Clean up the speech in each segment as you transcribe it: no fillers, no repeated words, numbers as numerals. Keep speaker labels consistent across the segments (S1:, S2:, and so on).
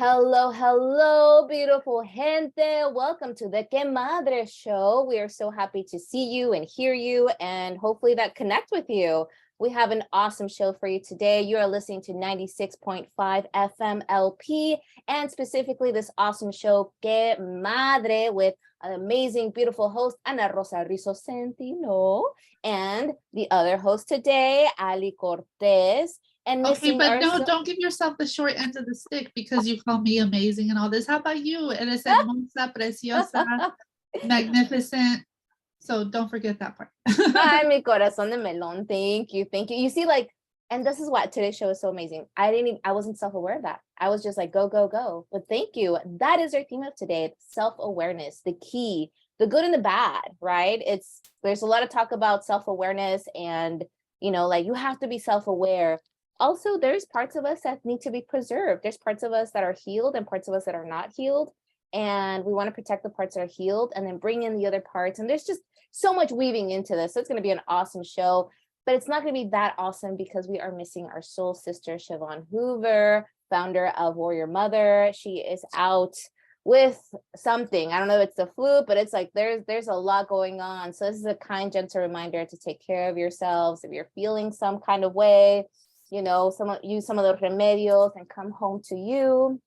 S1: Hello, hello, beautiful gente. Welcome to the Que Madre show. We are so happy to see you and hear you and hopefully that connect with you. We have an awesome show for you today. You are listening to 96.5 FM LP and specifically this awesome show, Que Madre, with an amazing, beautiful host, Ana Rosa Rizzo Centino, and the other host today, Ali Cortez. And
S2: Okay,
S1: missing
S2: but
S1: our
S2: no, don't give yourself the short end of the stick because you call me amazing and all this. How about you? Eres hermosa, preciosa, magnificent. So don't forget that part.
S1: Ay, mi corazón de melón. Thank you. Thank you. You see, like, and this is what today's show is so amazing. I wasn't self-aware of that. I was just like, go, go, go. But thank you. That is our theme of today. Self-awareness, the key, the good and the bad, right? There's a lot of talk about self-awareness and, like you have to be self-aware. Also, there's parts of us that need to be preserved. There's parts of us that are healed and parts of us that are not healed. And we want to protect the parts that are healed and then bring in the other parts. And there's just so much weaving into this. So it's going to be an awesome show, but it's not going to be that awesome because we are missing our soul sister, Siobhan Hoover, founder of Warrior Mother. She is out with something. I don't know if it's the flu, but it's like there's a lot going on. So this is a kind, gentle reminder to take care of yourselves. If you're feeling some kind of way, use some of those remedios and come home to you,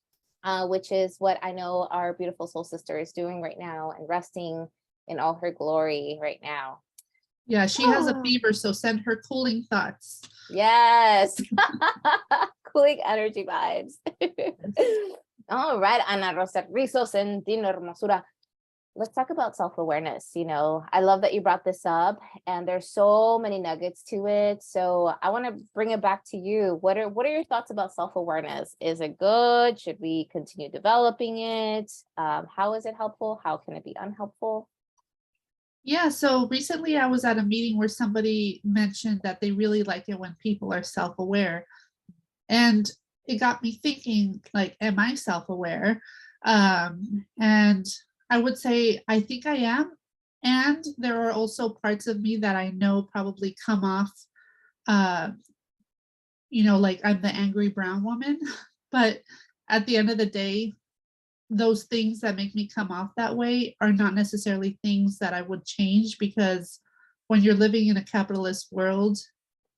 S1: which is what I know our beautiful soul sister is doing right now and resting in all her glory right now.
S2: Yeah, she has a fever, so send her cooling thoughts.
S1: Yes. Cooling energy vibes. All right, Ana Rosa Rizzo Centino Hermosura. Let's talk about self-awareness. I love that you brought this up and there's so many nuggets to it. So I want to bring it back to you. What are your thoughts about self-awareness? Is it good? Should we continue developing it? How is it helpful? How can it be unhelpful?
S2: Yeah, so recently I was at a meeting where somebody mentioned that they really like it when people are self-aware. And it got me thinking, like, am I self-aware? And I would say, I think I am. And there are also parts of me that I know probably come off, like I'm the angry brown woman. But at the end of the day, those things that make me come off that way are not necessarily things that I would change because when you're living in a capitalist world,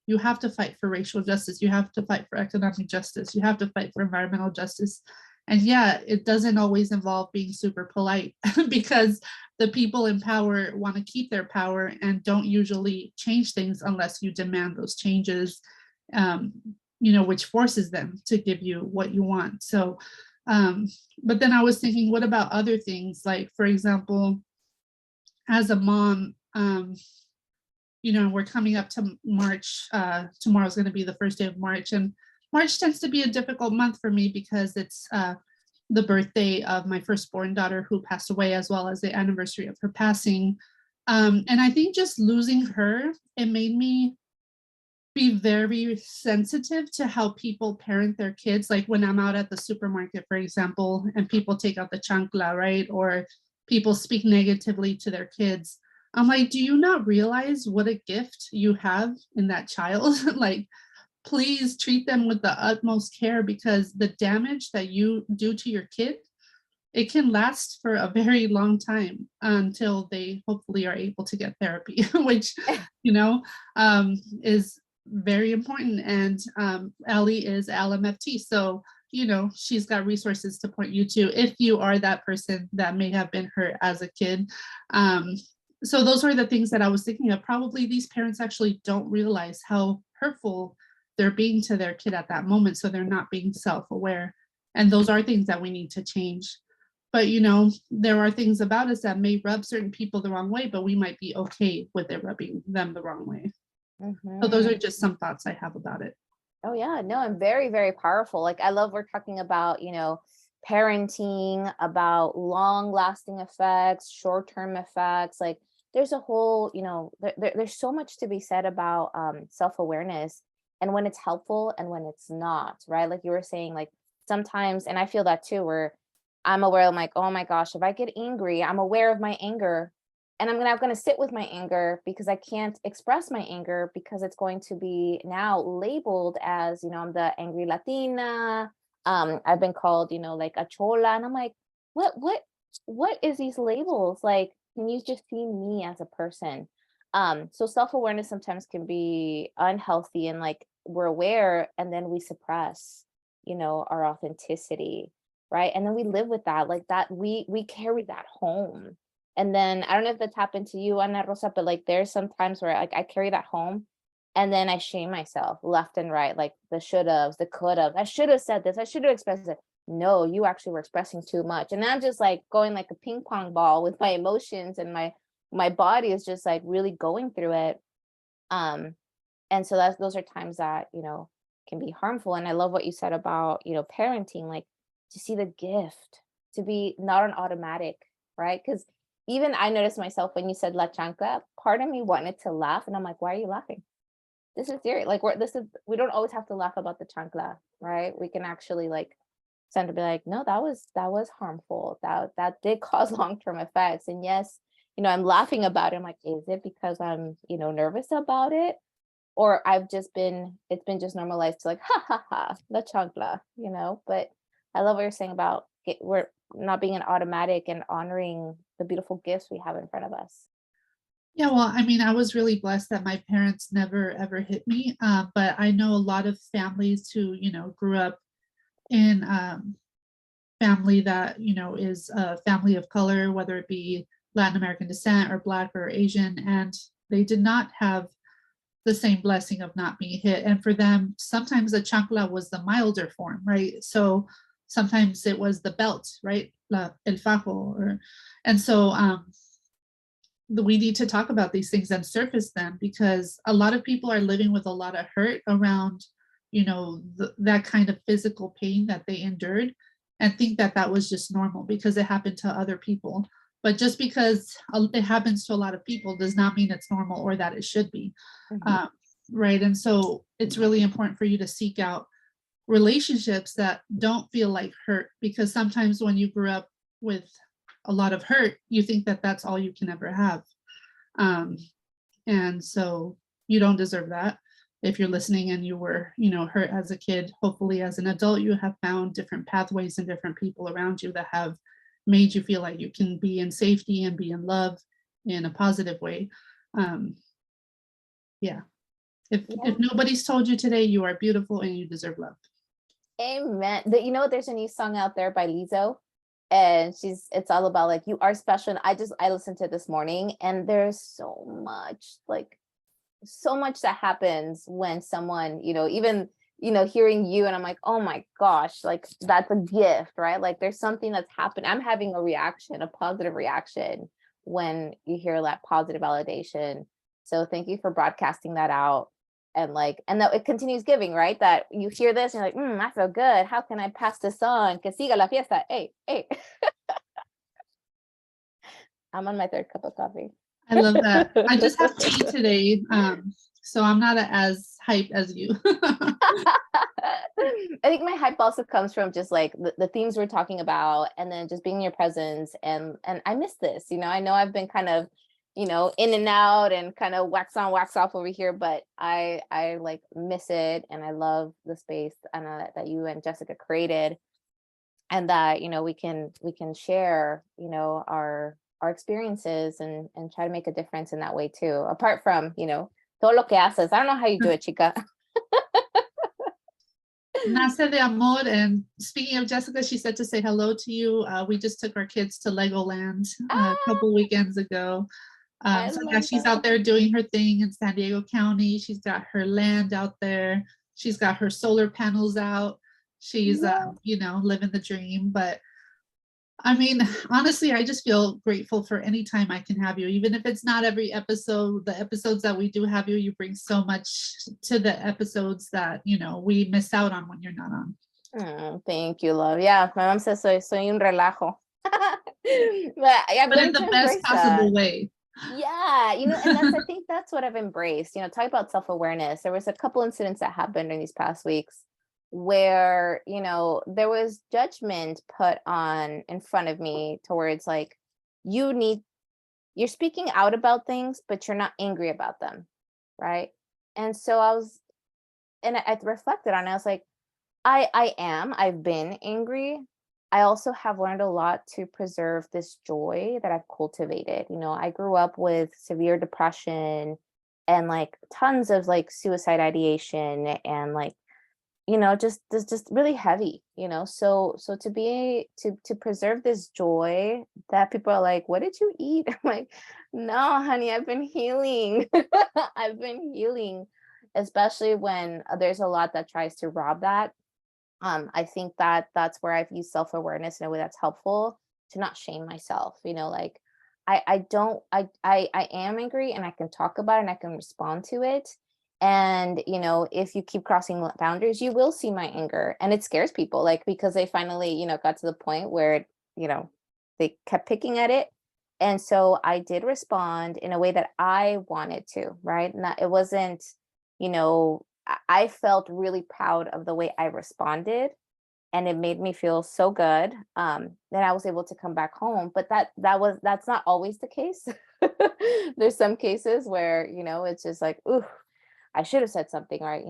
S2: you have to fight for racial justice. You have to fight for economic justice. You have to fight for environmental justice. And yeah, it doesn't always involve being super polite because the people in power want to keep their power and don't usually change things unless you demand those changes, which forces them to give you what you want. So, but then I was thinking, what about other things? Like, for example, as a mom, we're coming up to March. Tomorrow's going to be the first day of March, and March tends to be a difficult month for me because it's the birthday of my firstborn daughter who passed away, as well as the anniversary of her passing. And I think just losing her, it made me be very sensitive to how people parent their kids. Like when I'm out at the supermarket, for example, and people take out the chancla, right? Or people speak negatively to their kids. I'm like, do you not realize what a gift you have in that child? Like, please treat them with the utmost care because the damage that you do to your kid, it can last for a very long time until they hopefully are able to get therapy, which, is very important. And Ellie is LMFT. So, she's got resources to point you to if you are that person that may have been hurt as a kid. So those were the things that I was thinking of. Probably these parents actually don't realize how hurtful they're being to their kid at that moment. So they're not being self-aware. And those are things that we need to change. But, there are things about us that may rub certain people the wrong way, but we might be okay with it rubbing them the wrong way. Mm-hmm. So those are just some thoughts I have about it.
S1: Oh, yeah. No, I'm very, very powerful. Like, I love we're talking about, parenting, about long lasting effects, short term effects. Like, there's a whole, there's so much to be said about self-awareness and when it's helpful and when it's not, right? Like you were saying, like sometimes, and I feel that too, where I'm aware, I'm like, oh my gosh, if I get angry, I'm aware of my anger and I'm not going to sit with my anger because I can't express my anger because it's going to be now labeled as, I'm the angry Latina, I've been called, like a chola, and I'm like, what is these labels? Like, can you just see me as a person? So self-awareness sometimes can be unhealthy, and like we're aware and then we suppress, our authenticity, right? And then we live with that, like that we carry that home. And then I don't know if that's happened to you, Ana Rosa, but like there's some times where like I carry that home and then I shame myself left and right, like the should haves, the could have. I should have said this. I should have expressed it. No, you actually were expressing too much. And I'm just like going like a ping pong ball with my emotions, and my body is just like really going through it. Um, and so those are times that, can be harmful. And I love what you said about, parenting, like to see the gift, to be not an automatic, right? Because even I noticed myself when you said la chancla, part of me wanted to laugh. And I'm like, why are you laughing? This is serious. Like we don't always have to laugh about the chancla, right? We can actually like tend to be like, no, that was harmful. That did cause long-term effects. And yes, I'm laughing about it. I'm like, is it because I'm, nervous about it? Or it's been just normalized to like, ha ha ha, the chancla, But I love what you're saying about we're not being an automatic and honoring the beautiful gifts we have in front of us.
S2: Yeah, well, I mean, I was really blessed that my parents never ever hit me. But I know a lot of families who, grew up in family that, is a family of color, whether it be Latin American descent or Black or Asian, and they did not have the same blessing of not being hit. And for them, sometimes the chancla was the milder form, right? So sometimes it was the belt, right? El fajo. And so we need to talk about these things and surface them, because a lot of people are living with a lot of hurt around, that kind of physical pain that they endured, and think that that was just normal because it happened to other people. But just because it happens to a lot of people does not mean it's normal or that it should be.
S1: Mhm.
S2: um, right? And so it's really important for you to seek out relationships that don't feel like hurt, because sometimes when you grew up with a lot of hurt, you think that that's all you can ever have. um, and so you don't deserve that. If you're listening and you were, hurt as a kid, hopefully as an adult you have found different pathways and different people around you that have made you feel like you can be in safety and be in love in a positive way. um, yeah, if
S1: Yeah.
S2: nobody's told you today, you are beautiful and you deserve love.
S1: Amen. There's a new song out there by Lizzo, and it's all about like you are special. And I listened to it this morning, and there's so much that happens when someone, even, hearing you, and I'm like, oh my gosh, like that's a gift, right? Like there's something that's happened. I'm having a reaction, a positive reaction when you hear that positive validation. So thank you for broadcasting that out. And that it continues giving, right? That you hear this and you're like, I feel good. How can I pass this on? Que siga la fiesta. Hey, hey. I'm on my third cup of coffee.
S2: I love that. I just have tea today, so I'm not as hype as you.
S1: I think my hype also comes from just like the themes we're talking about, and then just being in your presence. And I miss this. I know I've been kind of, in and out and kind of wax on, wax off over here, but I like miss it, and I love the space and that you and Jessica created, and that we can share our experiences, and try to make a difference in that way too. Apart from todo lo que haces. I don't know how you do it, chica.
S2: Nace de amor. And speaking of Jessica, she said to say hello to you. We just took our kids to Legoland a couple
S1: Ah,
S2: weekends ago.
S1: I
S2: So yeah,
S1: love
S2: she's out
S1: that.
S2: there doing her thing in San Diego County. She's got her land out there. She's got her solar panels out. She's
S1: Yeah.
S2: living the dream. But I mean, honestly, I just feel grateful for any time I can have you, even if it's not every episode. The episodes that we do have you, you bring so much to the episodes that, we miss out on when you're not on.
S1: Thank you, love. Yeah, my mom says soy un relajo. But I've
S2: But in
S1: learned to
S2: the best
S1: embrace that.
S2: possible way.
S1: Yeah, and I think that's what I've embraced. Talk about self-awareness. There was a couple incidents that happened in these past weeks where, there was judgment put on in front of me towards like, you need you're speaking out about things, but you're not angry about them, right? And so I reflected on it. I was like, I've been angry. I also have learned a lot to preserve this joy that I've cultivated. I grew up with severe depression and like tons of like suicide ideation and like, just really heavy, so to preserve this joy that people are like, what did you eat? I'm like, no, honey, I've been healing. I've been healing, especially when there's a lot that tries to rob that. I think that that's where I've used self-awareness in a way that's helpful to not shame myself, like I don't I am angry and I can talk about it and I can respond to it. And if you keep crossing boundaries, you will see my anger. And it scares people, like, because they finally, got to the point where, you know, they kept picking at it. And so I did respond in a way that I wanted to, right? Not, it wasn't, I felt really proud of the way I responded, and it made me feel so good, that I was able to come back home. But that's not always the case. There's some cases where, it's just like, ooh, I should have said something, right?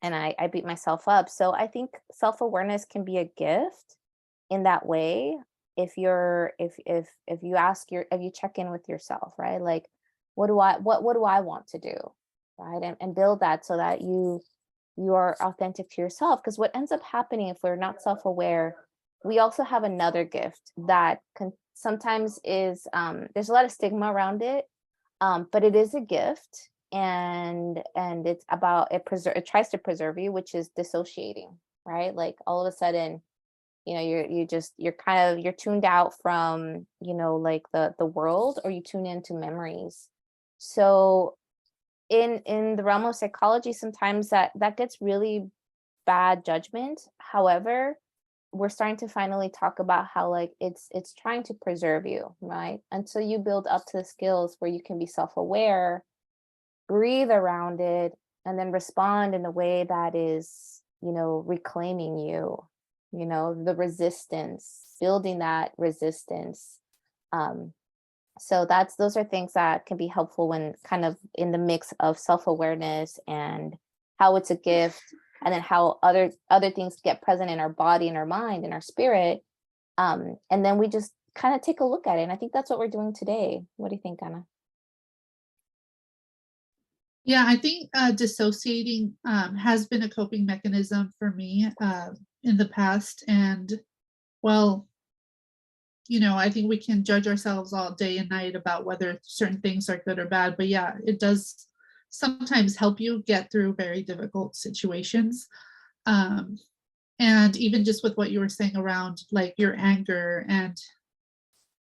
S1: And I beat myself up. So I think self-awareness can be a gift in that way. If you're if you if you check in with yourself, right? Like, what do I want to do? Right. And build that so that you are authentic to yourself. Because what ends up happening if we're not self-aware, we also have another gift that can sometimes is, there's a lot of stigma around it, but it is a gift, and it's about it tries to preserve you, which is dissociating, right? Like all of a sudden, you're kind of you're tuned out from, like the world, or you tune into memories. So in the realm of psychology, sometimes that gets really bad judgment. However, we're starting to finally talk about how, like, it's trying to preserve you, right? Until you build up to the skills where you can be self-aware, breathe around it, and then respond in a way that is, reclaiming you, the resistance, building that resistance. um so those are things that can be helpful when kind of in the mix of self-awareness and how it's a gift, and then how other things get present in our body and our mind and our spirit. And then we just kind of take a look at it, and I think that's what we're doing today. What do you think, Anna?
S2: Yeah, I think dissociating has been a coping mechanism for me in the past. And well, I think we can judge ourselves all day and night about whether certain things are good or bad. But yeah, it does sometimes help you get through very difficult situations. Um, and even just with what you were saying around like your anger, and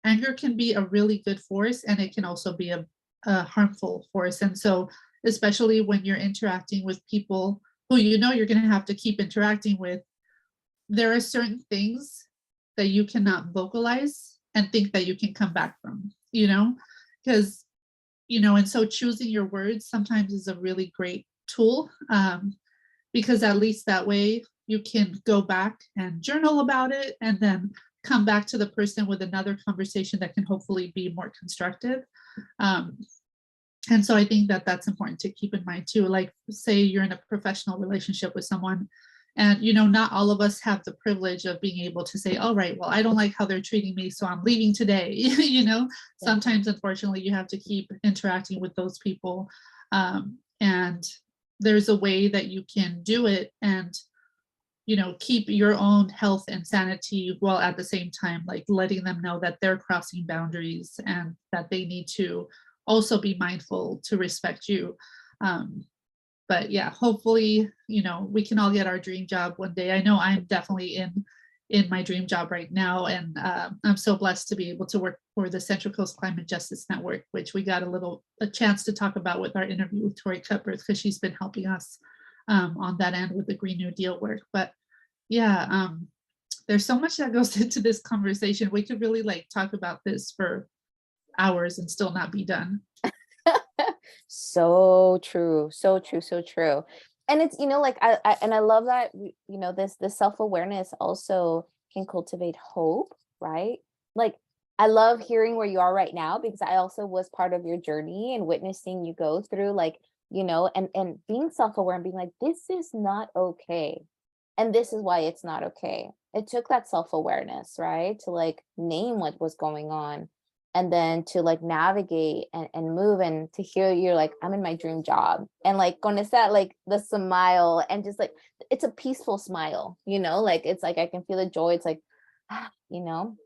S2: anger can be a really good force, and it can also be a harmful force. And so, especially when you're interacting with people who you're going to have to keep interacting with, there are certain things that you cannot vocalize and think that you can come back from, because, and so choosing your words sometimes is a really great tool, because at least that way you can go back and journal about it, and then come back to the person with another conversation that can hopefully be more constructive. Um, and so I think that that's important to keep in mind too. Like, say you're in a professional relationship with someone, and not all of us have the privilege of being able to say, all right, well, I don't like how they're treating me, so I'm leaving today.
S1: Yeah.
S2: Sometimes, unfortunately, you have to keep interacting with those people. And there's a way that you can do it and keep your own health and sanity, while at the same time like letting them know that they're crossing boundaries and that they need to also be mindful to respect you. But yeah, hopefully we can all get our dream job one day. I know I'm definitely in my dream job right now, and I'm so blessed to be able to work for the Central Coast Climate Justice Network, which we got a chance to talk about with our interview with Tori Cutbirth, because she's been helping us on that end with the Green New Deal work. But yeah, there's so much that goes into this conversation. We could really like talk about this for hours and still not be done.
S1: So true, so true, so true. And it's, like, I love that, this self-awareness also can cultivate hope, right? Like, I love hearing where you are right now, because I also was part of your journey and witnessing you go through, like, and being self-aware and being like, this is not okay. And this is why it's not okay. It took that self-awareness, right? To like name what was going on, and then to like navigate and move, and to hear you're like, I'm in my dream job. And like con esa, like the smile, and just like it's a peaceful smile, like it's like I can feel the joy. It's like, you know,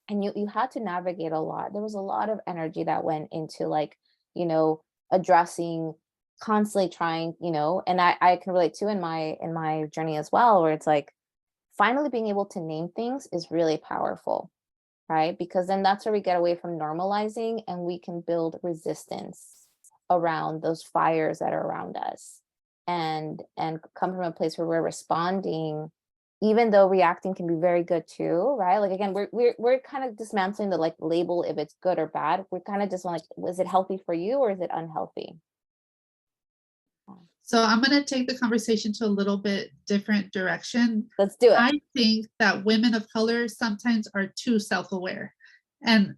S1: and you had to navigate a lot. There was a lot of energy that went into like, you know, addressing, constantly trying, and I can relate to in my journey as well, where it's like finally being able to name things is really powerful, right? Because then that's where we get away from normalizing, and we can build resistance around those fires that are around us, and come from a place where we're responding, even though reacting can be very good too, right? Like again, we're kind of dismantling the like label if it's good or bad. We're kind of just like, was it healthy for you or is it unhealthy?
S2: So I'm going to take the conversation to a little bit different direction.
S1: Let's do it.
S2: I think that women of color sometimes are too self-aware. And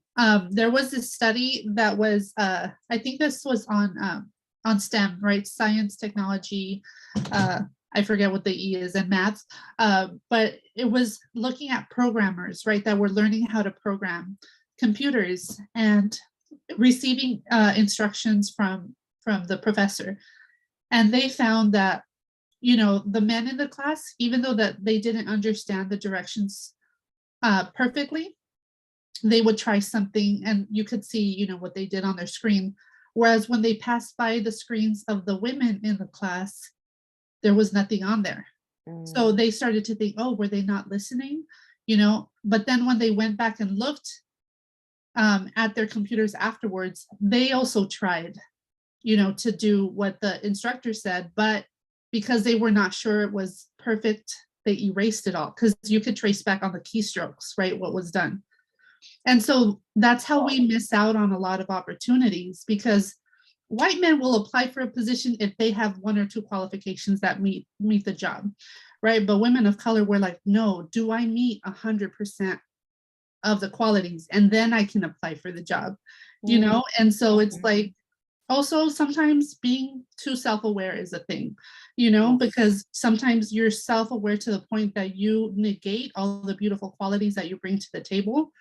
S2: there was this study that was, I think this was on STEM, right? Science, technology, I forget what the E is in math, but it was looking at programmers, right? That were learning how to program computers and receiving instructions from the professor. And they found that, the men in the class, even though that they didn't understand the directions perfectly, they would try something and you could see, what they did on their screen. Whereas when they passed by the screens of the women in the class, there was nothing on there. So they started to think, oh, were they not listening? But then when they went back and looked at their computers afterwards, they also tried, to do what the instructor said, but because they were not sure it was perfect, they erased it all, because you could trace back on the keystrokes, right, what was done. And so that's how we miss out on a lot of opportunities, because white men will apply for a position if they have one or two qualifications that meet the job, right? But women of color were like, no, do I meet 100% of the qualities, and then I can apply for the job, And so it's like, also sometimes being too self-aware is a thing, because sometimes you're self-aware to the point that you negate all the beautiful qualities that you bring to the table,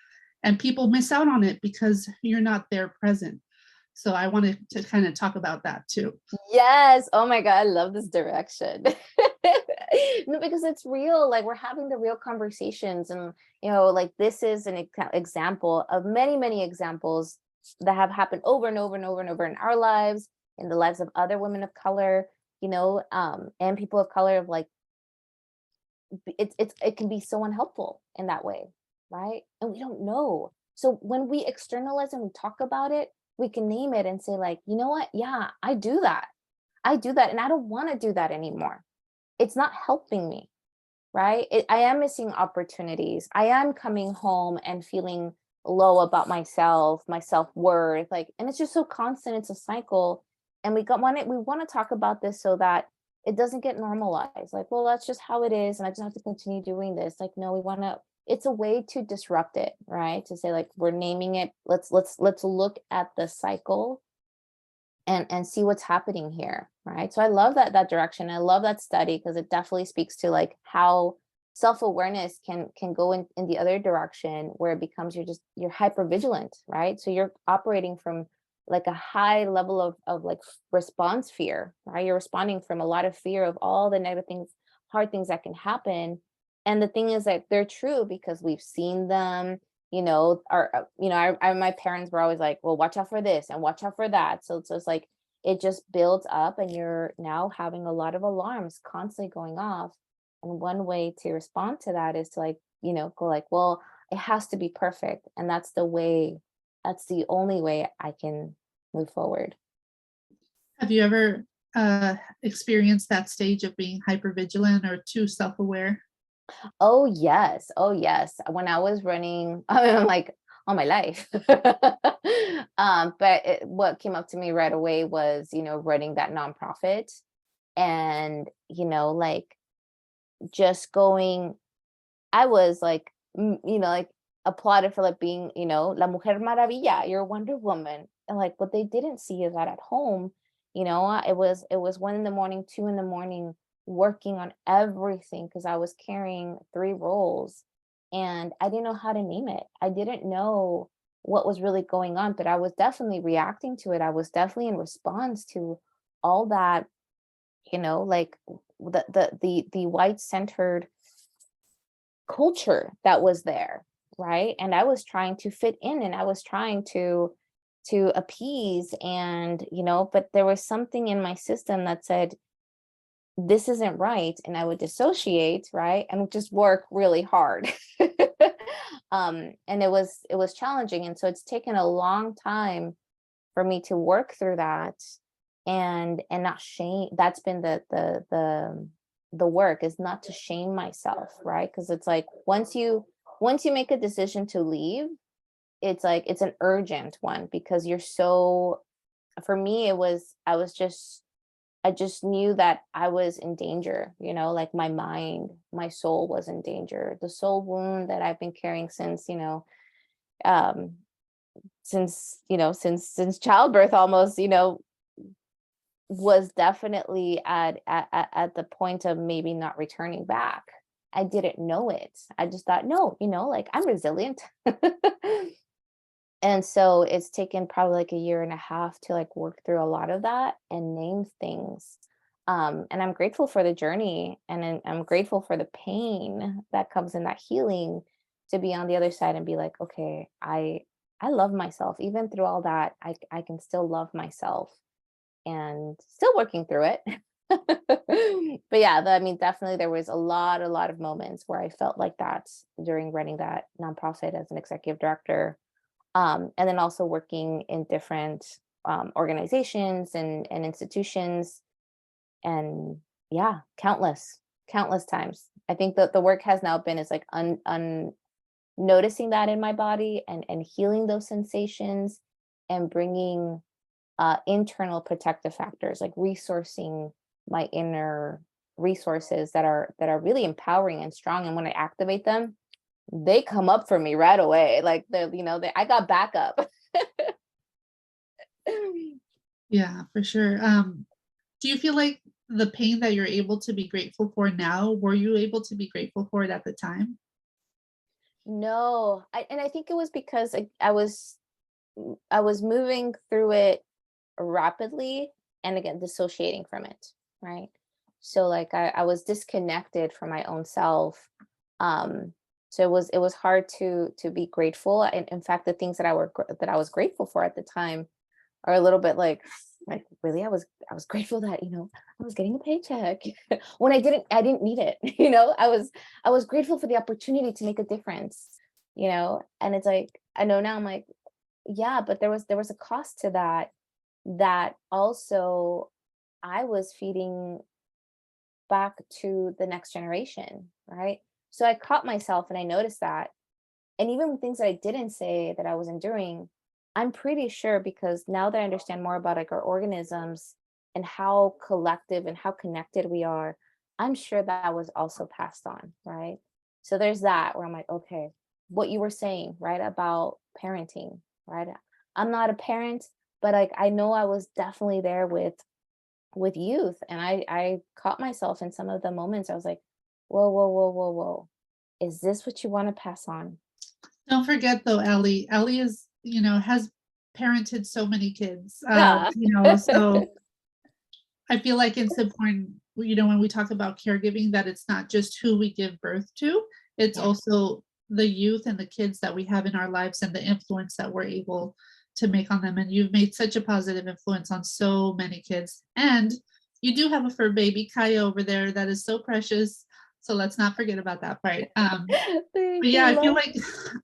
S2: and people miss out on it because you're not there present. So I wanted to kind of talk about that too.
S1: Yes. Oh my God, I love this direction. No, because it's real. Like we're having the real conversations, and like this is an example of many, many examples that have happened over and over and over and over in our lives, in the lives of other women of color, and people of color, of like it can be so unhelpful in that way, right? And we don't know. So when we externalize and we talk about it, we can name it and say like, you know what? Yeah, I do that. I do that, and I don't want to do that anymore. It's not helping me, right? I am missing opportunities. I am coming home and feeling low about myself, my self-worth, like, and it's just so constant. It's a cycle, and we want to talk about this so that it doesn't get normalized. Like, well, that's just how it is, and I just have to continue doing this. Like, no, we want to. It's a way to disrupt it, right? To say like, we're naming it. Let's look at the cycle and see what's happening here, right? So I love that direction. I love that study, because it definitely speaks to like how self-awareness can go in the other direction, where it becomes you're hyper vigilant, right? So you're operating from like a high level of like response fear, right? You're responding from a lot of fear of all the negative things, hard things that can happen. And the thing is that they're true because we've seen them, my parents were always like, well, watch out for this and watch out for that. So it's like, it just builds up, and you're now having a lot of alarms constantly going off. And one way to respond to that is to like, go like, well, it has to be perfect. And that's the only way I can move forward.
S2: Have you ever experienced that stage of being hypervigilant or too self-aware?
S1: Oh yes. Oh yes. When I was running, I'm like all my life. But what came up to me right away was, running that nonprofit, and, like just going, I was like, like applauded for like being, La Mujer Maravilla, you're Wonder Woman. And like what they didn't see is that at home, it was 1 in the morning, 2 in the morning, working on everything because I was carrying 3 roles and I didn't know how to name it. I didn't know what was really going on, but I was definitely reacting to it. I was definitely in response to all that, like the white centered culture that was there, right? And I was trying to fit in and I was trying to appease and, but there was something in my system that said this isn't right, and I would dissociate, right? And just work really hard. And it was challenging, and so it's taken a long time for me to work through that and not shame. That's been the work, is not to shame myself, right? Because it's like once you make a decision to leave, it's like it's an urgent one because you're so, for me it was, I just knew that I was in danger, like my mind, my soul was in danger. The soul wound that I've been carrying since, um, since childbirth almost, was definitely at the point of maybe not returning back. I didn't know it. I just thought, no, like I'm resilient. And so it's taken probably like a year and a half to like work through a lot of that and name things. And I'm grateful for the journey and I'm grateful for the pain that comes in that healing, to be on the other side and be like, okay, I love myself. Even through all that, I can still love myself and still working through it. But yeah, I mean, definitely there was a lot of moments where I felt like that during running that nonprofit as an executive director, and then also working in different organizations and institutions, and yeah, countless times. I think that the work has now been is like noticing that in my body and healing those sensations and bringing internal protective factors, like resourcing my inner resources that are really empowering and strong, and when I activate them, they come up for me right away. Like I got backup.
S2: Yeah, for sure. Do you feel like the pain that you're able to be grateful for now, were you able to be grateful for it at the time?
S1: No, and I think it was because I was moving through it rapidly and again dissociating from it, right? So like I was disconnected from my own self. So it was hard to be grateful. And in fact, the things that I was grateful for at the time are a little bit like really I was grateful that I was getting a paycheck when I didn't need it. I was grateful for the opportunity to make a difference. And it's like I know now, I'm like, yeah, but there was a cost to that also I was feeding back to the next generation, right? So I caught myself and I noticed that. And even things that I didn't say that I was enduring, I'm pretty sure, because now that I understand more about like our organisms and how collective and how connected we are, I'm sure that was also passed on, right? So there's that where I'm like, okay, what you were saying, right, about parenting, right? I'm not a parent, but like I know I was definitely there with youth, and I caught myself in some of the moments. I was like, whoa, whoa, whoa, whoa, whoa. Is this what you want to pass on?
S2: Don't forget though, Ellie. Ellie is, has parented so many kids.
S1: Yeah.
S2: So I feel like it's important, when we talk about caregiving, that it's not just who we give birth to, it's
S1: Yeah.
S2: also the youth and the kids that we have in our lives and the influence that we're able to make on them. And you've made such a positive influence on so many kids. And you do have a fur baby, Kaya, over there that is so precious. So let's not forget about that part. But
S1: Thank
S2: yeah,
S1: you,
S2: I feel
S1: love.
S2: like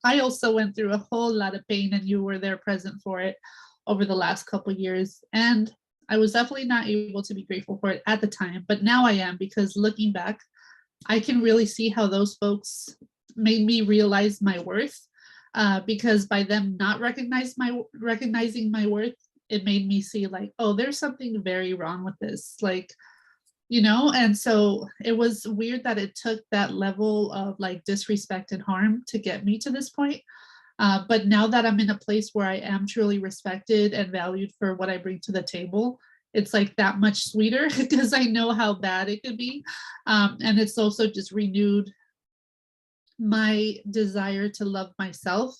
S2: I also went through a whole lot of pain and you were there present for it over the last couple years. And I was definitely not able to be grateful for it at the time, but now I am, because looking back, I can really see how those folks made me realize my worth. Because by them not recognizing my worth, it made me see like, oh, there's something very wrong with this. Like, and so it was weird that it took that level of like disrespect and harm to get me to this point. But now that I'm in a place where I am truly respected and valued for what I bring to the table, it's like that much sweeter because I know how bad it could be. And it's also just renewed my desire to love myself.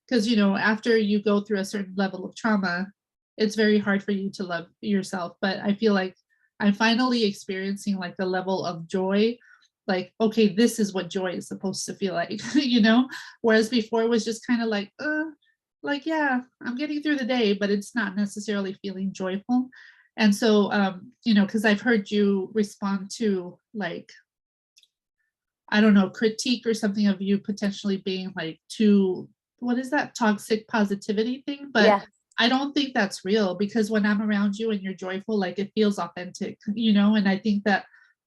S2: Because, you know, after you go through a certain level of trauma, it's very hard for you to love yourself. But I feel like I'm finally experiencing like a level of joy. Like, okay, this is what joy is supposed to feel like, you know? Whereas before it was just kind of like, yeah, I'm getting through the day, but it's not necessarily feeling joyful. And so, you know, because I've heard you respond to like, I don't know, critique or something of you potentially being like too, what is that toxic positivity thing? But
S1: Yeah.
S2: I don't think that's real, because when I'm around you and you're joyful, like it feels authentic, you know? And I think that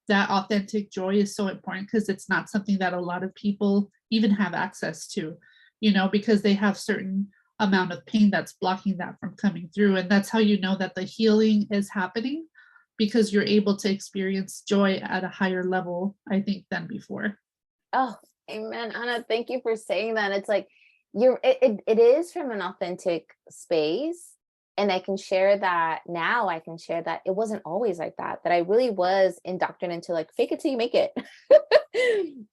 S2: that authentic joy is so important, because it's not something that a lot of people even have access to, you know, because they have certain amount of pain that's blocking that from coming through. And that's how you know that the healing is happening, because you're able to experience joy at a higher level, I think, than before.
S1: Oh, amen. Anna, thank you for saying that. It's like it is from an authentic space. And I can share that now. I can share that it wasn't always like that, that I really was indoctrinated into like fake it till you make it.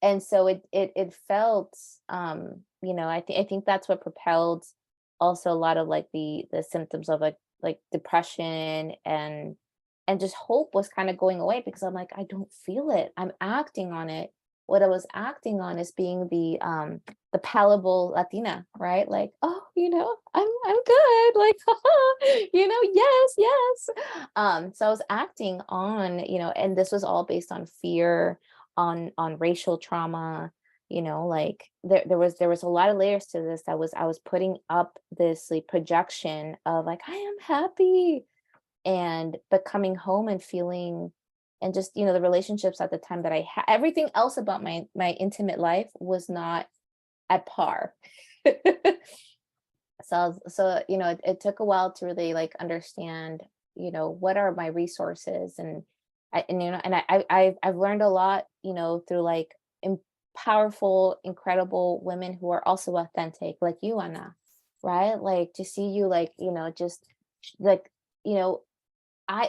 S1: And so it felt you know, I think that's what propelled also a lot of like the symptoms of like depression and just hope was kind of going away, because I'm like, I don't feel it. I'm acting on it. What I was acting on is being the palatable Latina, right? Like, oh, you know, I'm good. Like, you know, yes, yes. So I was acting on, you know, and this was all based on fear, on racial trauma, you know, like there was a lot of layers to this. That was I was putting up this like projection of like, I am happy, and but coming home and feeling, and just, you know, the relationships at the time that I had, everything else about my intimate life was not at par. So you know, it took a while to really like understand, you know, what are my resources. And you know, and I've learned a lot, you know, through like powerful, incredible women who are also authentic, like you, Anna, right? Like to see you, like, you know, just like, you know,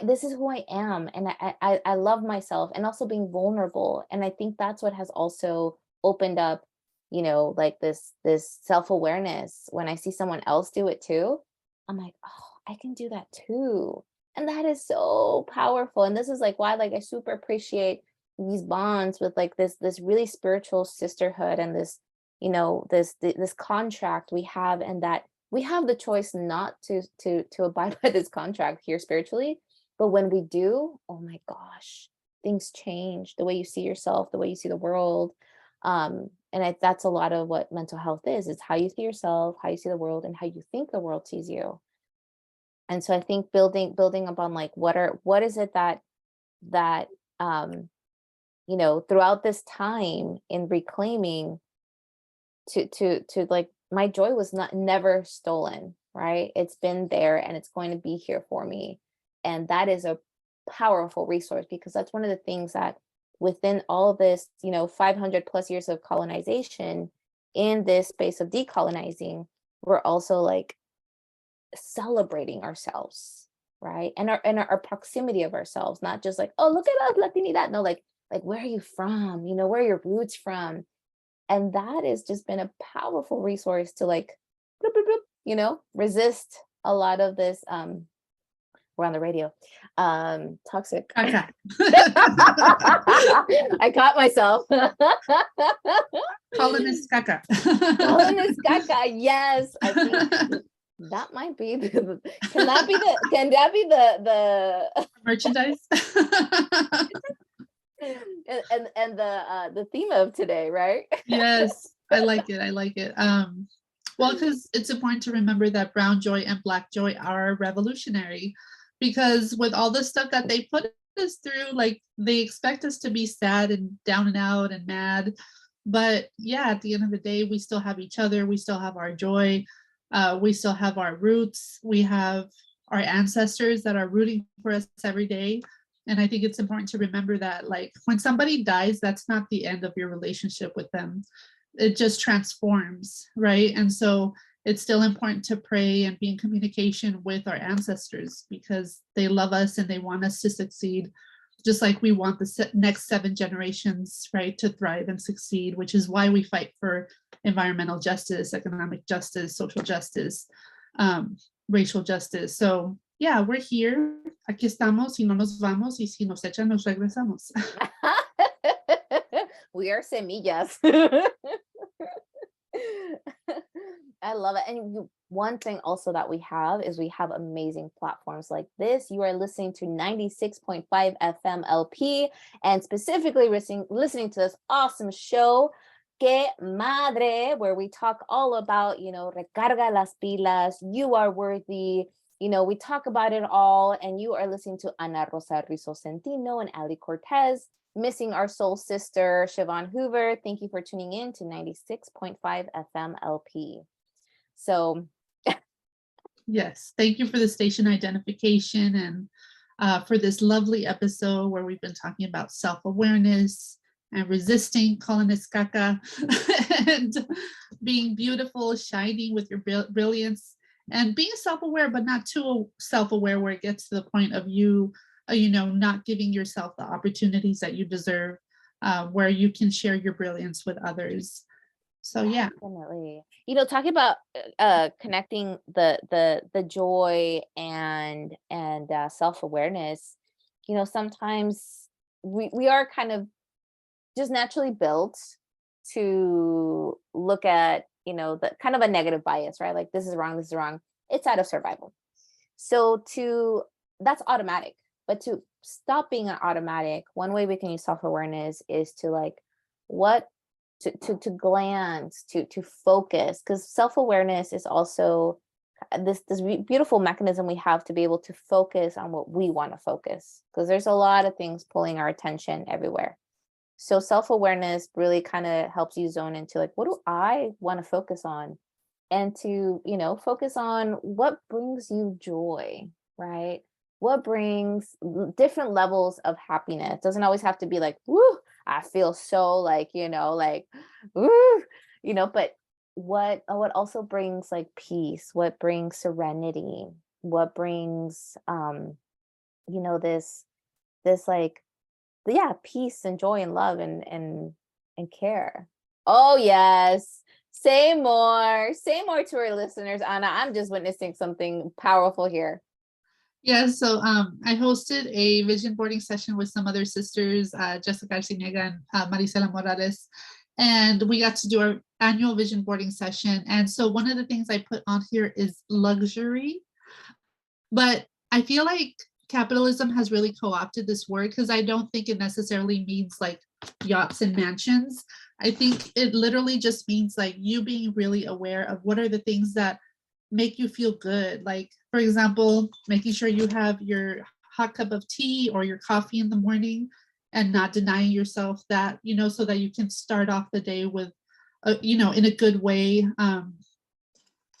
S1: this is who I am, and I love myself, and also being vulnerable. And I think that's what has also opened up, you know, like this self-awareness. When I see someone else do it too, I'm like, oh, I can do that too. And that is so powerful. And this is like why like I super appreciate these bonds with like this really spiritual sisterhood, and this, you know, this contract we have, and that we have the choice not to abide by this contract here spiritually. But when we do, oh my gosh, things change. The way you see yourself, the way you see the world. That's a lot of what mental health is. It's how you see yourself, how you see the world, and how you think the world sees you. And so I think building upon like what is it that you know, throughout this time in reclaiming, to like, my joy was not never stolen, right? It's been there, and it's going to be here for me. And that is a powerful resource, because that's one of the things that within all of this, you know, 500 plus years of colonization, in this space of decolonizing, we're also like celebrating ourselves, right? And our proximity of ourselves, not just like, oh, look at us, Latinidad. No, like where are you from? You know, where are your roots from? And that has just been a powerful resource to like bloop, bloop, bloop, you know, resist a lot of this we're on the radio, toxic.
S2: Okay.
S1: I caught myself.
S2: Colonist caca.
S1: Colonist caca, yes. I think that might be can that be the
S2: Merchandise.
S1: and the theme of today, right?
S2: Yes, I like it. I like it. Well, because it's important to remember that brown joy and black joy are revolutionary, because with all the stuff that they put us through, like they expect us to be sad and down and out and mad. But yeah, at the end of the day, we still have each other. We still have our joy. We still have our roots. We have our ancestors that are rooting for us every day. And I think it's important to remember that, like, when somebody dies, that's not the end of your relationship with them. It just transforms, right? And so it's still important to pray and be in communication with our ancestors because they love us and they want us to succeed, just like we want the next 7 generations, right, to thrive and succeed, which is why we fight for environmental justice, economic justice, social justice, racial justice. So yeah, we're here. Aquí estamos, y no nos vamos, y si nos echan, nos regresamos.
S1: We are semillas. I love it. And one thing also that we have is we have amazing platforms like this. You are listening to 96.5 FM LP and specifically listening to this awesome show, Que Madre, where we talk all about, recarga las pilas, you are worthy. We talk about it all, and you are listening to Ana Rosa Rizzo Centino and Ali Cortez, missing our soul sister, Siobhan Hoover. Thank you for tuning in to 96.5 FM LP. So,
S2: yes, thank you for the station identification and for this lovely episode where we've been talking about self-awareness and resisting colonist caca and being beautiful, shining with your brilliance, and being self-aware, but not too self-aware where it gets to the point of you, not giving yourself the opportunities that you deserve, where you can share your brilliance with others. So yeah,
S1: definitely. Talking about connecting the joy and self-awareness, sometimes we are kind of just naturally built to look at, the kind of a negative bias, right? Like this is wrong. It's out of survival. So that's automatic. But to stop being an automatic, one way we can use self-awareness is to to glance, to focus, because self-awareness is also this beautiful mechanism we have to be able to focus on what we want to focus, because there's a lot of things pulling our attention everywhere. So self-awareness really kind of helps you zone into what do I want to focus on, and to focus on what brings you joy, right? What brings different levels of happiness. It doesn't always have to be woo, I feel so woo, but what also brings peace, what brings serenity, what brings this peace and joy and love and care. Oh yes, say more to our listeners, Anna. I'm just witnessing something powerful here.
S2: Yeah, so I hosted a vision boarding session with some other sisters, Jessica Arciniega and Marisela Morales, and we got to do our annual vision boarding session. And so one of the things I put on here is luxury, but I feel like capitalism has really co-opted this word, because I don't think it necessarily means yachts and mansions. I think it literally just means you being really aware of what are the things that make you feel good. Like, for example, making sure you have your hot cup of tea or your coffee in the morning and not denying yourself that, so that you can start off the day with, in a good way.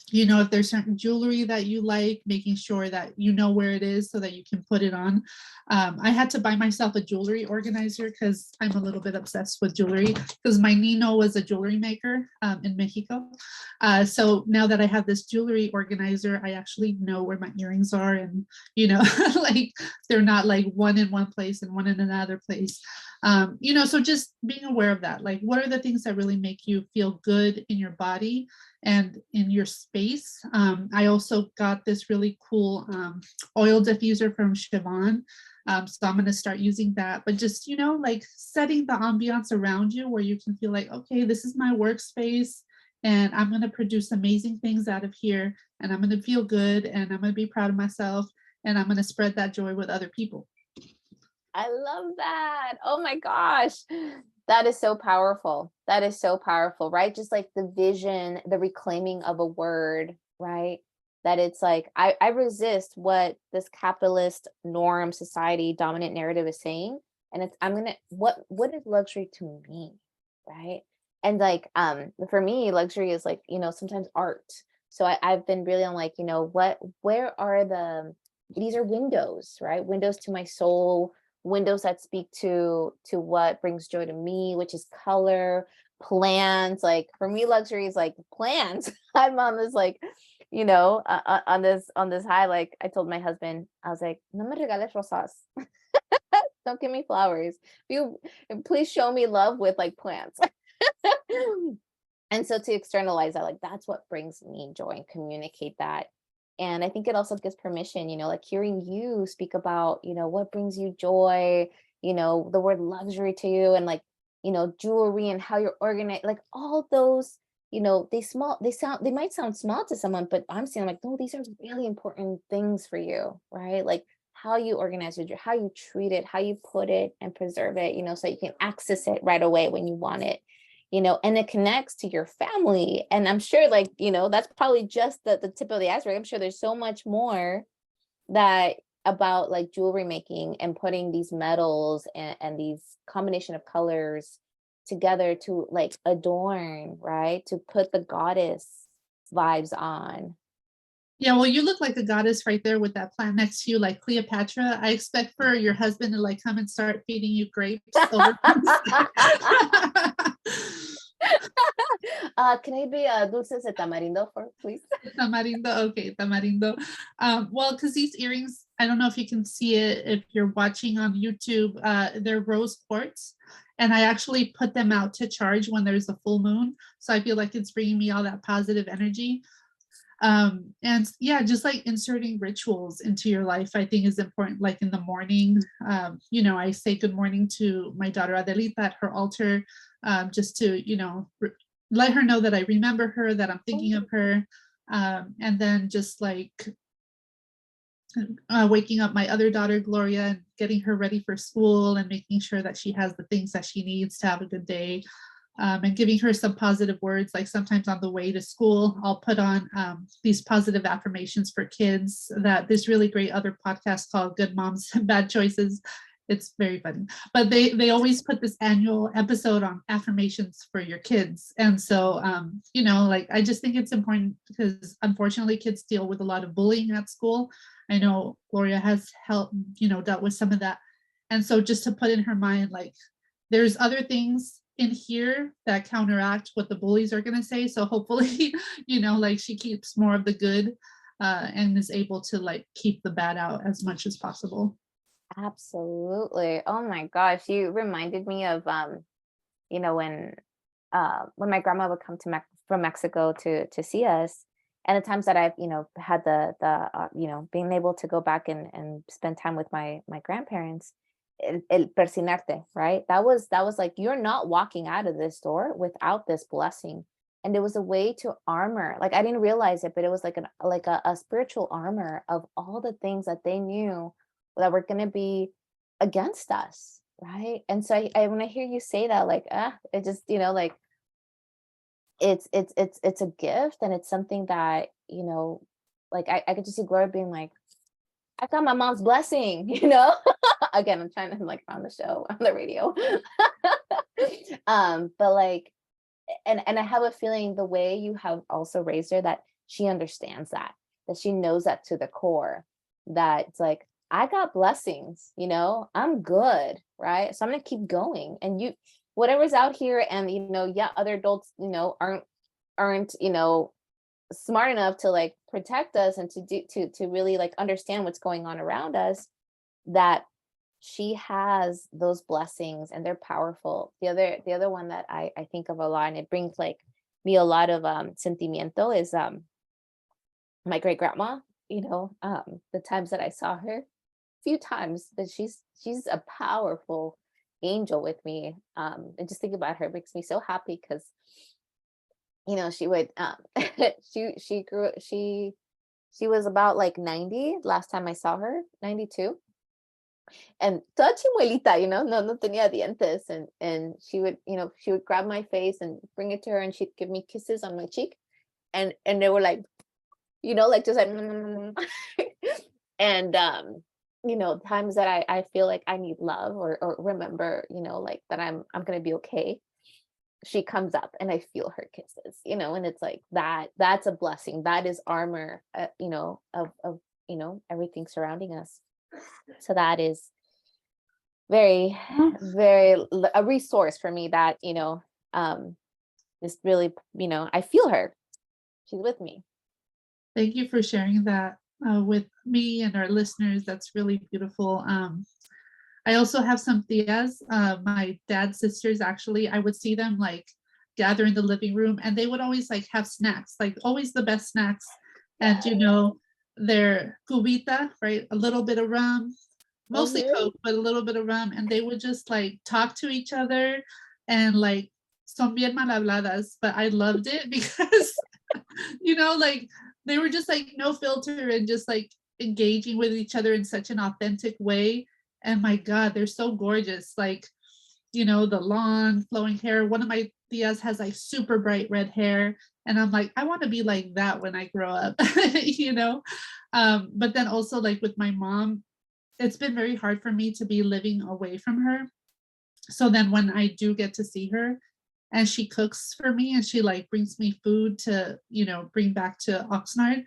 S2: If there's certain jewelry that you like, making sure that you know where it is so that you can put it on. I had to buy myself a jewelry organizer because I'm a little bit obsessed with jewelry, because my Nino was a jewelry maker in Mexico. So now that I have this jewelry organizer, I actually know where my earrings are, and they're not one in one place and one in another place. So just being aware of that, what are the things that really make you feel good in your body and in your space. I also got this really cool oil diffuser from Siobhan. So I'm going to start using that, but just, setting the ambiance around you where you can feel okay, this is my workspace and I'm going to produce amazing things out of here, and I'm going to feel good, and I'm going to be proud of myself, and I'm going to spread that joy with other people.
S1: I love that. Oh my gosh. That is so powerful. That is so powerful, right? Just the vision, the reclaiming of a word, right? That it's I resist what this capitalist norm, society, dominant narrative is saying. And what is luxury to me, right? And for me, luxury is sometimes art. So I've been really on where are these are windows, right? Windows to my soul, windows that speak to what brings joy to me, which is color, plants. Like for me, luxury is like plants. I'm on this like, on this high. Like I told my husband, I was like, no me regales rosas. Don't give me flowers. You please show me love with like plants. And so to externalize that, like that's what brings me joy, and communicate that. And I think it also gives permission, like hearing you speak about, what brings you joy, the word luxury to you, and like, jewelry and how you're organized, like all those, they might sound small to someone, but I'm saying like, no, these are really important things for you, right? Like how you organize your, how you treat it, how you put it and preserve it, so you can access it right away when you want it, and it connects to your family. And I'm sure like, that's probably just the tip of the iceberg. I'm sure there's so much more that about like jewelry making and putting these metals and these combination of colors together to like adorn, right? To put the goddess vibes on.
S2: Yeah, well, you look like a goddess right there with that plant next to you, like Cleopatra. I expect for your husband to like come and start feeding you grapes over.
S1: Can I be dulces de tamarindo for please?
S2: Tamarindo, okay, tamarindo. Well, because these earrings, I don't know if you can see it if you're watching on YouTube. They're rose quartz, and I actually put them out to charge when there's a full moon. So I feel like it's bringing me all that positive energy. And yeah, just like inserting rituals into your life, I think is important. Like in the morning, I say good morning to my daughter Adelita at her altar, just to let her know that I remember her, that I'm thinking of her. And then just like waking up my other daughter Gloria and getting her ready for school and making sure that she has the things that she needs to have a good day. And giving her some positive words. Like sometimes on the way to school, I'll put on these positive affirmations for kids. That there's really great other podcast called Good Moms Bad Choices. It's very funny, but they always put this annual episode on affirmations for your kids. And so like I just think it's important because unfortunately kids deal with a lot of bullying at school. I know Gloria has helped, dealt with some of that. And so just to put in her mind, like there's other things in here that counteract what the bullies are going to say. So hopefully, like she keeps more of the good and is able to like keep the bad out as much as possible.
S1: Absolutely. Oh my gosh, you reminded me of when my grandma would come to from Mexico to see us, and the times that I've had the being able to go back and spend time with my grandparents. El persinarte, right? That was like you're not walking out of this door without this blessing. And it was a way to armor. Like I didn't realize it, but it was like a spiritual armor of all the things that they knew that were going to be against us, right? And so I when I hear you say that, like it just like it's a gift, and it's something that like I could just see Gloria being like, I got my mom's blessing, Again, I'm trying to like on the show, on the radio. But like, and I have a feeling the way you have also raised her, that she understands that she knows that to the core, that it's like, I got blessings, I'm good, right? So I'm gonna keep going. And whatever's out here, and yeah, other adults, aren't smart enough to like protect us and to really like understand what's going on around us, that she has those blessings and they're powerful. The other one that I think of a lot, and it brings like me a lot of sentimiento, is my great grandma. The times that I saw her, few times, but she's a powerful angel with me. And just think about her makes me so happy, because she would she was about like 90 last time I saw her, 92, and toda chimuelita, no tenía dientes, and she would grab my face and bring it to her, and she'd give me kisses on my cheek, and they were like, like just like and times that I feel like I need love, or remember, like that I'm gonna be okay, she comes up and I feel her kisses, and it's like that's a blessing. That is armor, of everything surrounding us. So that is very, very a resource for me, that, just really, I feel her. She's with me.
S2: Thank you for sharing that with me and our listeners. That's really beautiful. I also have some tias, my dad's sisters, actually. I would see them like gather in the living room, and they would always like have snacks, like always the best snacks. And their cubita, right? A little bit of rum, mostly
S1: Mhm.
S2: Coke, but a little bit of rum. And they would just like talk to each other and like son bien mal habladas. But I loved it because, like they were just like no filter and just like engaging with each other in such an authentic way. And my God, they're so gorgeous. Like, the long flowing hair. One of my tias has like super bright red hair. And I'm like, I want to be like that when I grow up, But then also like with my mom, it's been very hard for me to be living away from her. So then when I do get to see her and she cooks for me and she like brings me food to, bring back to Oxnard,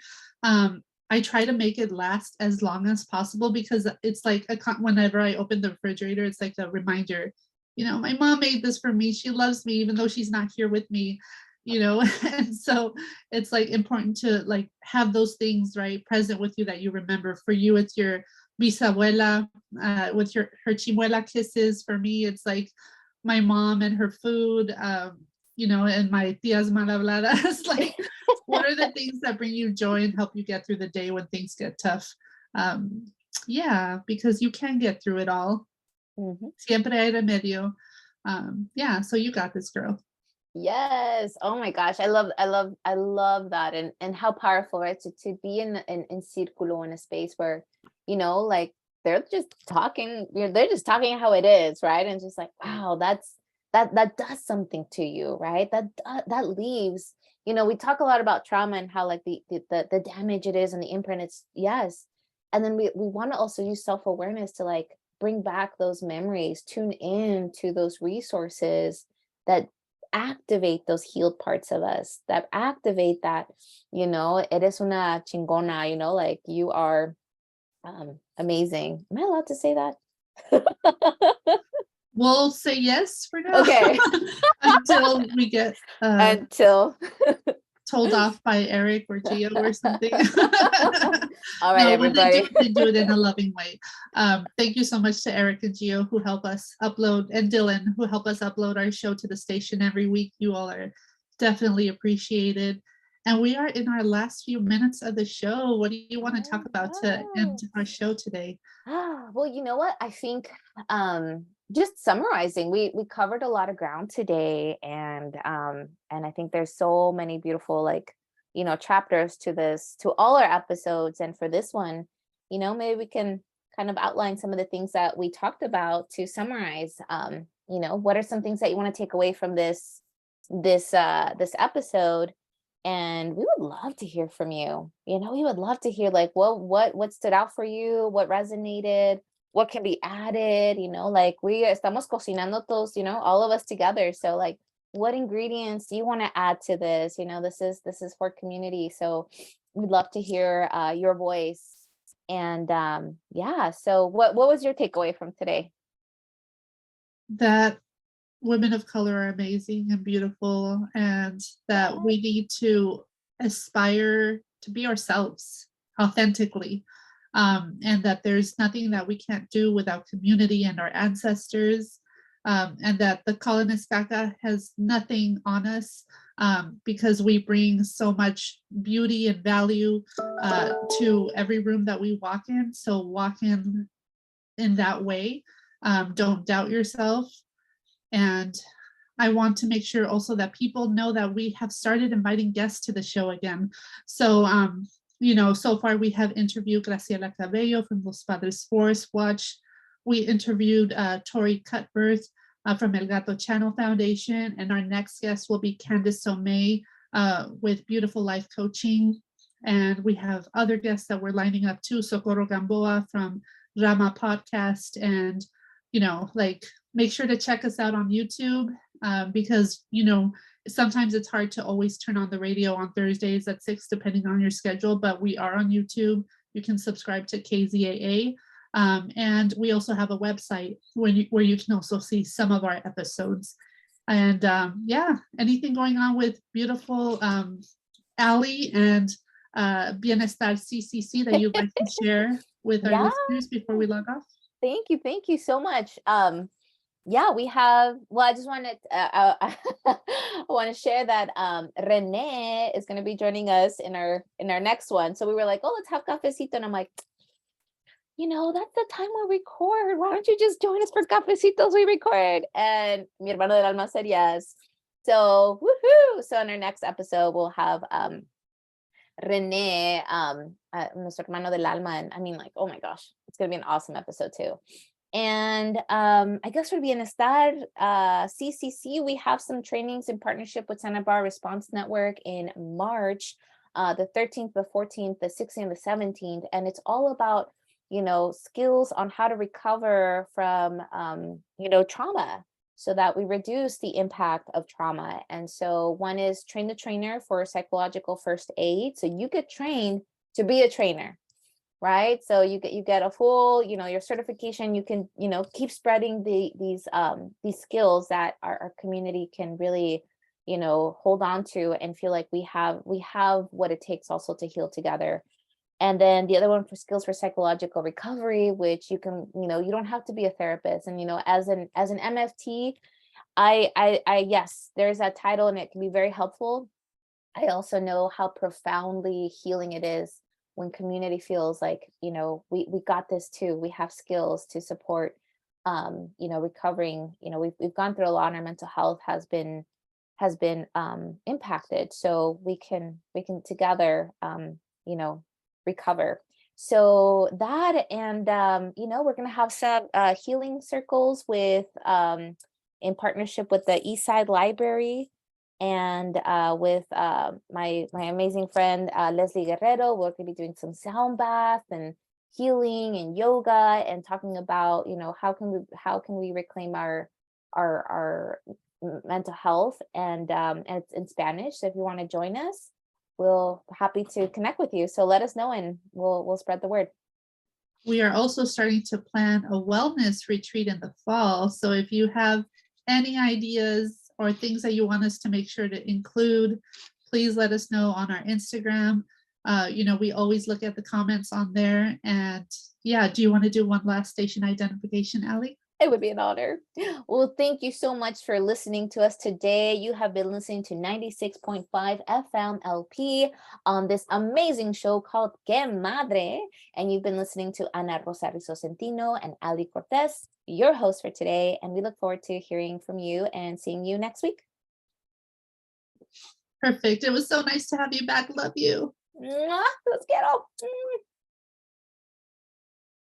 S2: I try to make it last as long as possible because it's like whenever I open the refrigerator, it's like a reminder, my mom made this for me. She loves me, even though she's not here with me, and so it's like important to like have those things right present with you that you remember. For you, it's your bisabuela with her chimuela kisses. For me, it's like my mom and her food, and my tias mal habladas. Like, what are the things that bring you joy and help you get through the day when things get tough? Um, yeah, because you can get through it all.
S1: Mhm.
S2: Siempre hay remedio. Yeah, so you got this, girl.
S1: Yes. Oh my gosh. I love that. And how powerful, right? To be in círculo, in a space where, like they're just talking, they're just talking how it is, right? And just like, wow, that does something to you, right? That leaves, we talk a lot about trauma and how like the damage it is and the imprint, it's yes. And then we want to also use self-awareness to like bring back those memories, tune in to those resources that activate those healed parts of us, that activate that, eres una chingona, like you are amazing. Am I allowed to say that?
S2: We'll say yes for now
S1: Okay.
S2: until we get
S1: Until
S2: told off by Eric or Gio or something.
S1: all right,
S2: No, we're going to
S1: everybody.
S2: definitely do it in a loving way. Thank you so much to Eric and Gio who help us upload, and Dylan who help us upload our show to the station every week. You all are definitely appreciated. And we are in our last few minutes of the show. What do you want to talk about to end our show today?
S1: Well, you know what? I think just summarizing, we covered a lot of ground today, and I think there's so many beautiful like, chapters to this, to all our episodes. And for this one, maybe we can kind of outline some of the things that we talked about to summarize. What are some things that you want to take away from this episode? And we would love to hear from you. We would love to hear like what stood out for you, what resonated, what can be added, like we estamos cocinando todos, all of us together. So like what ingredients do you want to add to this? This is for community. So we'd love to hear your voice. And yeah, so what was your takeaway from today?
S2: That women of color are amazing and beautiful, and that we need to aspire to be ourselves authentically, and that there's nothing that we can't do without community and our ancestors, and that the colonist caca has nothing on us, because we bring so much beauty and value to every room that we walk in. So walk in that way. Don't doubt yourself. And I want to make sure also that people know that we have started inviting guests to the show again. So, so far we have interviewed Graciela Cabello from Los Padres Forest Watch. We interviewed Tori Cutbirth from El Gato Channel Foundation. And our next guest will be Candice Somay with Beautiful Life Coaching. And we have other guests that we're lining up too. Socorro Gamboa from Rama Podcast. And, like, make sure to check us out on YouTube, because, sometimes it's hard to always turn on the radio on Thursdays at 6, depending on your schedule, but we are on YouTube. You can subscribe to KZAA. And we also have a website where you can also see some of our episodes. And yeah, anything going on with beautiful Ali and Bienestar CCC that you'd like to share with our
S1: Yeah,
S2: listeners before we log off?
S1: thank you so much. Yeah, we have, well, I just wanted, I want to share that Renee is going to be joining us in our next one. So we were like, oh, let's have cafecito. And I'm like, that's the time we record. Why don't you just join us for cafecitos we record? And mi hermano del alma said yes. So woohoo. So in our next episode, we'll have Renee, nuestro hermano del alma. And I mean, like, oh my gosh, it's going to be an awesome episode too. And I guess for Bienestar CCC, we have some trainings in partnership with Santa Barbara Response Network in March, the 13th, the 14th, the 16th, the 17th. And it's all about, skills on how to recover from, trauma so that we reduce the impact of trauma. And so one is train the trainer for psychological first aid. So you get trained to be a trainer. Right. So you get a full, your certification, you can, keep spreading these skills that our community can really, hold on to and feel like we have what it takes also to heal together. And then the other one for skills for psychological recovery, which you can, you don't have to be a therapist. And, as an MFT, I yes, there's that title and it can be very helpful. I also know how profoundly healing it is when community feels like, we got this too. We have skills to support, recovering. We've gone through a lot, and our mental health has been impacted. So we can together, recover. So that, and we're gonna have some healing circles with in partnership with the Eastside Library. And with my amazing friend Leslie Guerrero, we're going to be doing some sound bath and healing and yoga and talking about, how can we reclaim our mental health, and it's in Spanish. So if you want to join us, we'll happy to connect with you. So let us know, and we'll spread the word.
S2: We are also starting to plan a wellness retreat in the fall. So if you have any ideas or things that you want us to make sure to include, please let us know on our Instagram. We always look at the comments on there. And yeah, do you want to do one last station identification, Ali?
S1: It would be an honor. Well, thank you so much for listening to us today. You have been listening to 96.5 FM LP on this amazing show called Que Madre. And you've been listening to Ana Rosa Rizzo Centino and Ali Cortez, your host for today. And we look forward to hearing from you and seeing you next week.
S2: Perfect. It was so nice to have you back. Love you.
S1: Let's get up.